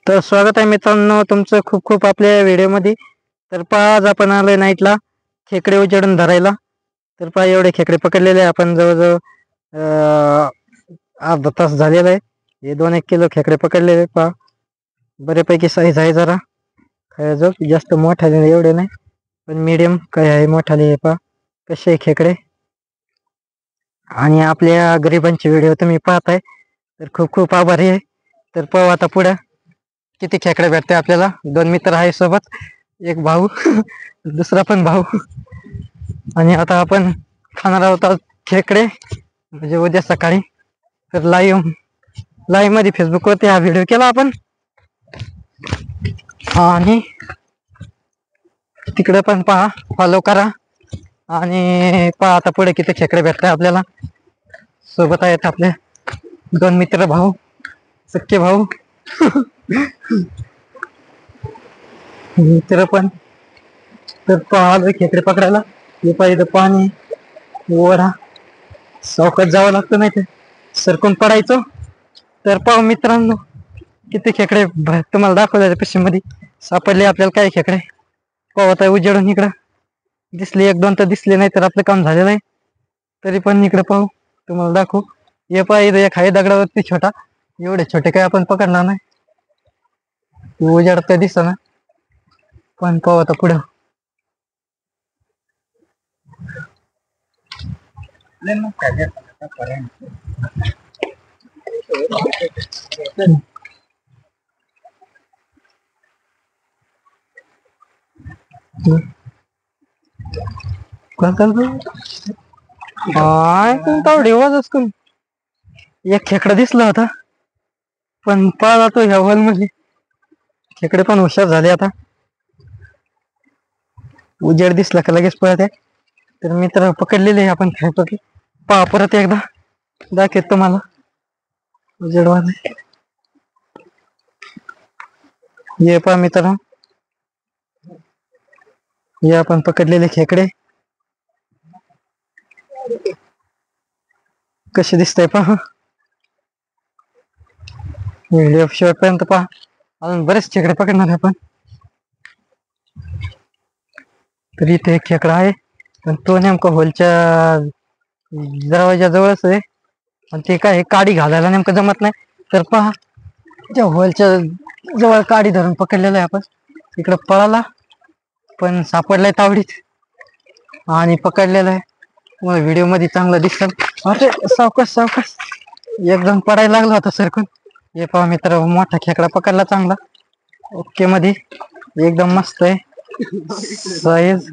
तर स्वागत आहे मित्रांनो तुमचं खूप खूप आपल्या व्हिडिओमध्ये. तर पहा आज आपण आलोय नाईटला खेकडे उचलून धरायला. तर पहा एवढे खेकडे पकडलेले आहे आपण जवळजवळ अर्धा तास झालेला आहे. हे 2-1 किलो खेकडे पकडलेले पहा. बऱ्यापैकी साईज आहे जरा खायचो जास्त मोठाले एवढे नाही पण मीडियम काय आहे मोठाले हे पहा कसे खेकडे. आणि आपल्या गरिबांचे व्हिडिओ तुम्ही पाहताय तर खूप खूप आभारी आहे. तर पाहू आता पुढे किती खेकडे भेटते आपल्याला. 2 मित्र आहे सोबत, एक भाऊ दुसरा पण भाऊ. आणि आता आपण खाणार आहोत आज खेकडे म्हणजे उद्या सकाळी. तर लाईव्ह मध्ये फेसबुक वरती हा व्हिडिओ केला आपण. आणि तिकडे पण पहा फॉलो करा. आणि पहा आता पुढे किती खेकडे भेटतात आपल्याला. सोबत आहेत आपले 2 मित्र भाऊ, सख्खे भाऊ. मित्र पण. तर पहा खेकडे पकडायला हे पाहिजे पाणी ओढा सावकाश जावं लागतं नाही तर सरकून पडायचो. तर पाहू मित्रांनो किती खेकडे तुम्हाला दाखवले पिशवीमध्ये सापडले आपल्याला. काय खेकडे पाहू आता उजेडून इकडं दिसले 1-2 तर दिसले नाही तर आपलं काम झालेलं आहे. तरी पण इकडे पाहू तुम्हाला दाखवू. हे पाहिजे एक आहे दगडावरती छोटा, एवढे छोटे काय आपण पकडणार नाही. उजेडात काय दिसत ना पण पाहू आता पुढं. एक खेकडा दिसला होता पण पळाला तो ह्या हॉल मध्ये. खेकडे पण हुशार झाले आता, उजेड दिसला का लगेच पळत आहे. तर मित्र पकडलेले आहे आपण खेळपैकी. पहा परत एकदा दाखवत तुम्हाला उजेड वाले. हे पहा मित्रांनो हे आपण पकडलेले खेकडे कसे दिसतंय पहा. व्हिडिओ शेवटपर्यंत पहा, अजून बरेच खेकडे पकडणार आहे आपण. तर इथे एक खेकडा आहे पण तो नेमका होलच्या दरवाजा जवळच आहे. पण ते काय काडी घालायला नेमकं जमत नाही. तर पहा त्या होलच्या जवळ काडी धरून पकडलेलं आहे आपण. इकडं पळाला पण सापडलाय तावडीत आणि पकडलेलं आहे. तुम्हाला व्हिडिओ मध्ये चांगलं दिसतं. अरे सावकाश सावकाश एकदम पडायला लागला होता सरकून. हे पहा मित्र मोठा खेकडा पकडला चांगला ओके मध्ये एकदम मस्त आहे साईज.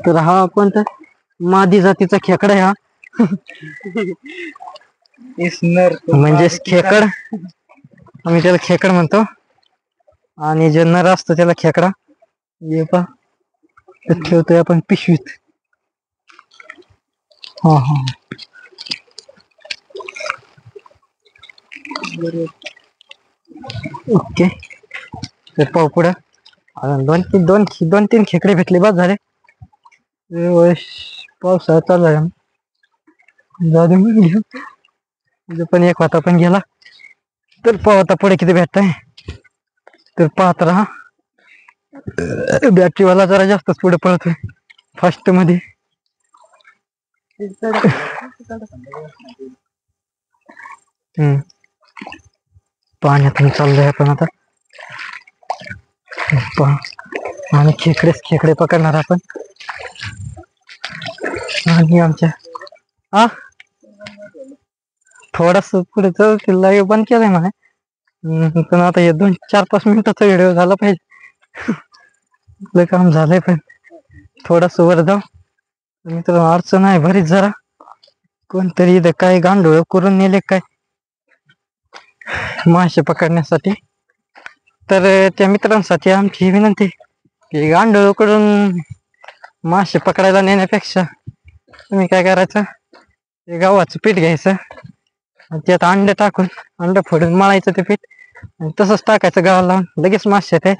तर हा कोणता मादी जातीचा खेकडा आहे हा. म्हणजे खेकड आम्ही त्याला खेकड म्हणतो आणि जे नर असतो त्याला खेकडा. हे पहा ठेवतोय आपण पिशवीत. हा हा ओके. तर पाहू पुढं अजून 2-3 खेकडे भेटले बस झाले. पावसाळा चालू आहे जाऊ दे पण एक होता पण गेला. तर पाहू आता पुढे किती भेटत आहे. तर पाहत राहा. बॅटरीवाला जरा जास्तच पुढे पळतोय फास्ट मध्ये. पाण्यातून चाललोय आपण आता. आणि खेकडे पकडणार आपण. आणि आमच्या थोडस पुढे जाऊ लाईव्ह बंद केलंय म्हणे पण आता हे 2-4-5 मिनिटाचा व्हिडिओ झाला पाहिजे. आपलं काम झालंय पण थोडस वर जाऊ. मित्र अडचण आहे बरीच जरा. कोणतरी इथं काय गांडोळ करून नेले काय मासे पकडण्यासाठी. तर त्या मित्रांसाठी आमची विनंती की गांडोळ करून मासे पकडायला नेण्यापेक्षा तुम्ही काय करायचं, गव्हाचं पीठ घ्यायचं आणि त्यात अंडे टाकून अंड फोडून मळायचं ते पीठ आणि तसंच टाकायचं गव्हाला लावून लगेच मासे येते.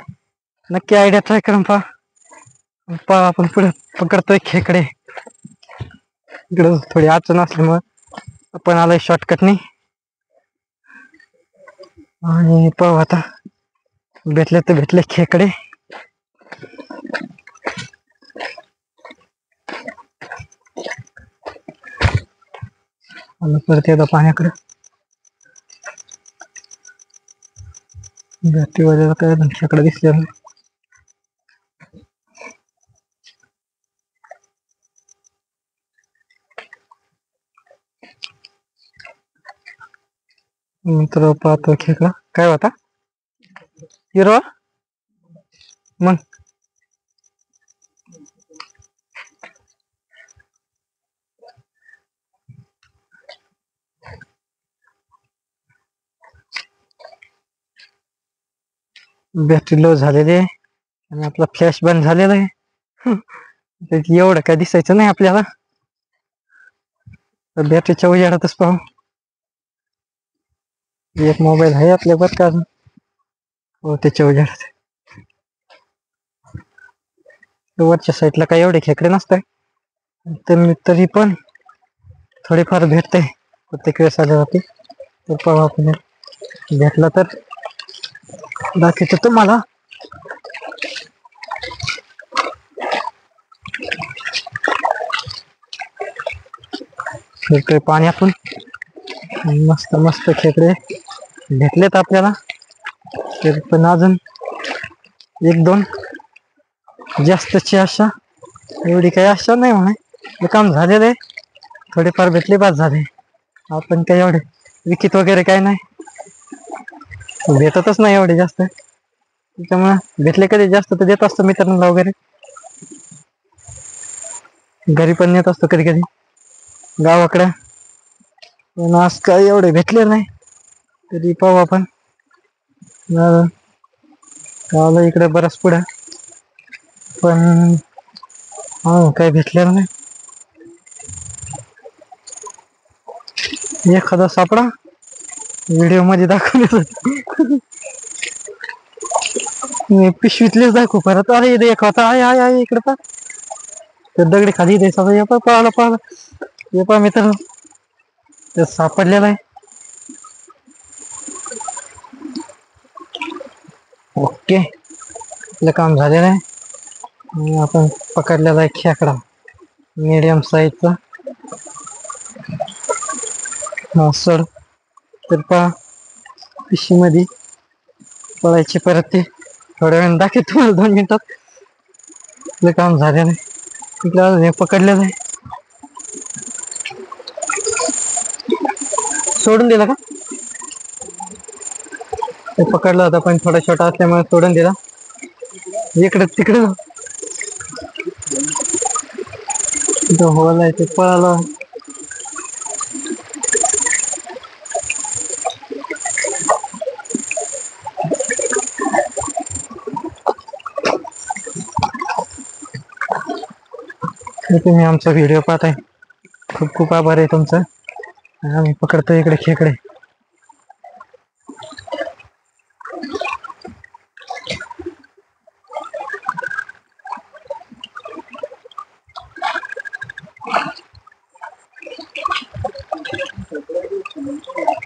नक्की आयडिया ट्राय करून पहा आपण पुढे पकडतोय खेकडे. इकडं थोडी अडचण असल्यामुळे आपण आलोय शॉर्टकटनी. आणि पाहू आता भेटले तर भेटले खेकडे. आलो परत एकदा पाण्याकडे. भेटी वगैरे काय खेकडे दिसले नाही. मित्र पाहतो खेकडा काय होता हिरवा मग. बॅटरी लो झालेली आहे आणि आपला फ्लॅश बंद झालेला आहे. एवढं काय दिसायचं नाही आपल्याला. बॅटरीच्या उजेडातच पाहू. एक मोबाईल आहे आपल्या बर का. हो त्याच्या उजेडात. वरच्या साईडला काही एवढे खेकडे नसतात तरी पण थोडेफार भेटते प्रत्येक वेळेस आल्यावरती. तर पाहू आपण भेटला तर दाखवतो तुम्हाला. फिरतोय पाण्यातून. मस्त मस्त खेकडे भेटलेत आपल्याला. तरी पण अजून एक दोन जास्तची आशा एवढी काही आशा नाही म्हणे. हे काम झालेलं आहे. थोडेफार भेटले बाद झाले. आपण काही एवढे विकित वगैरे काही नाही. भेटतच नाही एवढे जास्त. त्याच्यामुळे भेटले कधी जास्त तर देत असतो मित्रांना वगैरे. घरी पण नेत असतो कधी कधी गावाकडे. पण आज काही एवढे भेटले नाही. तरी पाहू आपण. गावाला इकडे बरंच पुढे पण काही भेटलेलं नाही. एखादा सापडा व्हिडिओ मध्ये दाखवले पिशवीतलेच दाखवू परत. अरे एक होता आहे इकडे पा दगडी खाली दे सगळं. पाहिलं हे पहा मित्र ते सापडलेलं आहे. ओके आपलं काम झालेलं आहे. आपण पकडलेला आहे खेकडा मीडियम साईजचा. सर तर पहा पिशवी मध्ये पळायची परत. ते थोड्या वेळाने दाखवतो तुम्हाला 2 मिनिटात. आपलं काम झालेलं आहे. तिकडे हे पकडलेलं आहे. सोडून दिला का ते पकडला होता पण थोडा छोटा असल्यामुळे सोडून दिला. इकडे तिकडे होल आहे ते पळाला. तुम्ही आमचा व्हिडिओ पाहताय खूप खूप आभार आहे तुमचं. आम्ही पकडतो इकडे खेकडे.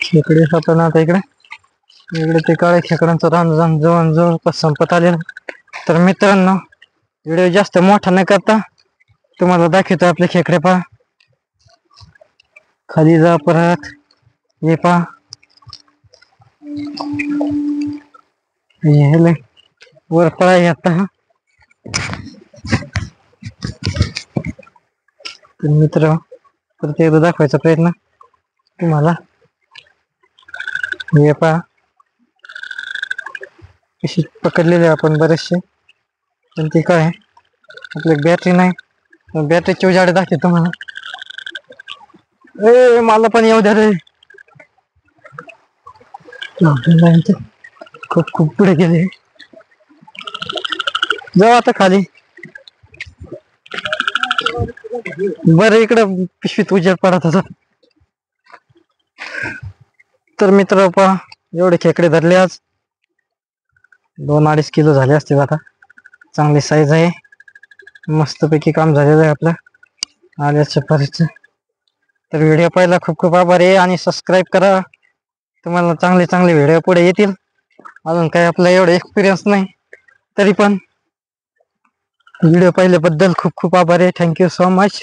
खेकडे सापडणार आता इकडे. इकडे ते काळे खेकड्यांचं रान जवळपास संपत आलेलं. तर मित्रांनो व्हिडिओ जास्त मोठा न करता तुम्हाला दाखवतो आपले खेकडे. पहा खाली जा परत हे पहा वर पळाय आता. तर मित्र परत एकदा दाखवायचा प्रयत्न तुम्हाला. हे पहा कशी पकडलेले आपण बरेचसे. पण ते काय आपली बॅटरी नाही. बॅटरीचे उजाडे दाखवतो तुम्हाला. मला पण येऊ द्या रे. खूप खूप पुढे गेले. जाऊ आता खाली. बरं इकडं पिशवीत उजेड पडत होता. तर मित्र पहा एवढे खेकडे धरले आज. 2-2.5 किलो झाले असतील आता. चांगली साईज आहे. मस्तपैकी काम झालेलं आहे आपलं आल्याच्या परीचं. तर व्हिडिओ पाहायला खूप खूप आभार आहे आणि सबस्क्राईब करा. तुम्हाला चांगले चांगले व्हिडिओ पुढे येतील. अजून काही आपला एवढा एक्सपिरियन्स नाही, तरी पण व्हिडिओ पाहिल्याबद्दल खूप खूप आभार आहे. Thank you so much.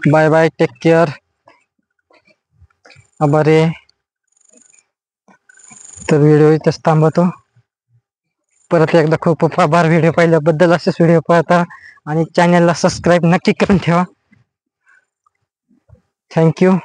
Bye bye, take care. आभार आहे. तर व्हिडिओ इथेच थांबवतो. परत एकदा खूप खूप आभार व्हिडिओ पाहिल्याबद्दल. असेच व्हिडिओ पाहता आणि चॅनलला सबस्क्राईब नक्की करून ठेवा. थँक्यू.